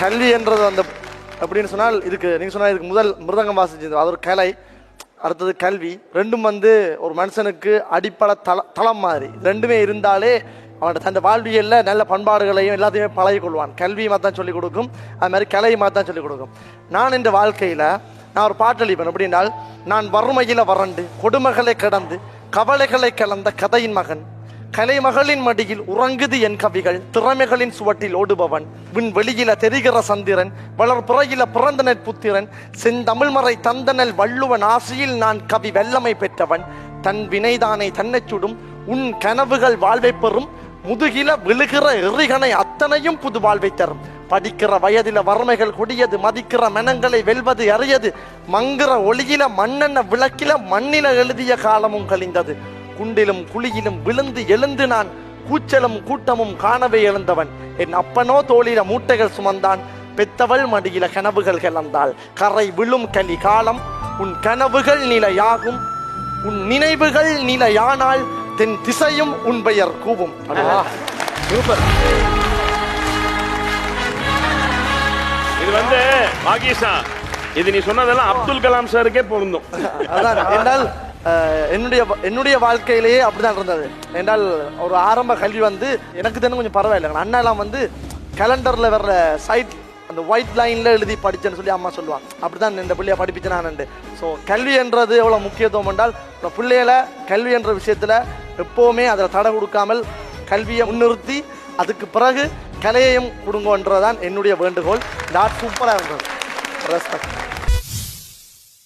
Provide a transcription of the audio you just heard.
கல்வி என்றது அந்த அப்படின்னு சொன்னால் இதுக்கு நீங்கள் சொன்னால் இதுக்கு முதல் மிருதங்கம் வாசிச்சது அது ஒரு கலை, அடுத்தது கல்வி. ரெண்டும் வந்து ஒரு மனுஷனுக்கு அடிப்படை தளம் மாதிரி. ரெண்டுமே இருந்தாலே அவன் தன் வாழ்வியலில் நல்ல பண்பாடுகளையும் எல்லாத்தையுமே பழகிக்கொள்வான். கல்வியுமா தான் சொல்லிக் கொடுக்கும், அது மாதிரி கலையுமா தான் சொல்லிக் கொடுக்கும். நான் இந்த வாழ்க்கையில் நான் ஒரு பாட்டு அளிப்பேன். எப்படின்னால், நான் வறுமையில வறண்டு கொடுமைகளை கடந்து கவலைகளை கலந்த கதையின் மகன், கலைமகளின் மடியில் உறங்குது என் கவிகள், திறமைகளின் சுவட்டில் ஓடுபவன், விண் வெளியில தெரிகிற சந்திரன், வளர்புறையில பிறந்தனல் புத்திரன், செந்தமிழ்மறை தந்தனல் வள்ளுவன், ஆசையில் நான் கவி வெள்ளமை பெற்றவன், தன் வினைதானை தன்னை சுடும் உன் கனவுகள் வாழ்வை பெறும், முதுகில விழுகிற எறிகனை அத்தனையும் புது வாழ்வை தரும், படிக்கிற வயதில வறுமைகள் கொடியது, மதிக்கிற மனங்களை வெல்வது அறியது, மங்குற ஒளியில மண்ணெண்ண விளக்கில மண்ணில எழுதிய காலமும் கழிந்தது, குண்டிலும் குழியிலும் விழுந்து எழுந்து நான் கூச்சலும் கூட்டமும் காணவே எழுந்தவன், என் அப்பனோ தோளில மூட்டைகள் சுமந்தான், பெத்தவள் மடியில கனவுகள் கிளந்தாள், கரை விழும் கலி காலம் உன் கனவுகள் நிலையாகும், உன் நினைவுகள் நிலையானால் தென் திசையும் உன் பெயர் கூவும். சூப்பர். இது வந்து பாகிஸ்தா, இது நீ சொன்னதெல்லாம் அப்துல் கலாம் சாருக்கே பொருந்தும். அதான் என்றால் என்னுடைய வாழ்க்கையிலேயே அப்படிதான் இருந்தது. என்றால் ஒரு ஆரம்ப கல்வி வந்து எனக்கு தெரிஞ்சு கொஞ்சம் பரவாயில்லை. அண்ணா எல்லாம் வந்து கேலண்டர்ல வர்ற சைட் அந்த ஒயிட் லைன்ல எழுதி படிச்சேன்னு சொல்லி அம்மா சொல்லுவாங்க. அப்படிதான் இந்த பிள்ளைய படிப்பிச்சு நான். ஸோ கல்வி என்றது எவ்வளவு முக்கியத்துவம் என்றால், பிள்ளைகளை கல்வி என்ற விஷயத்துல எப்பவுமே அதில் தடை கொடுக்காமல் கல்வியை முன்னிறுத்தி அதுக்கு பிறகு கலையையும் கொடுங்கன்றதான் என்னுடைய வேண்டுகோள். சூப்பராக இருந்தது. ரெஸ்பெக்ட்.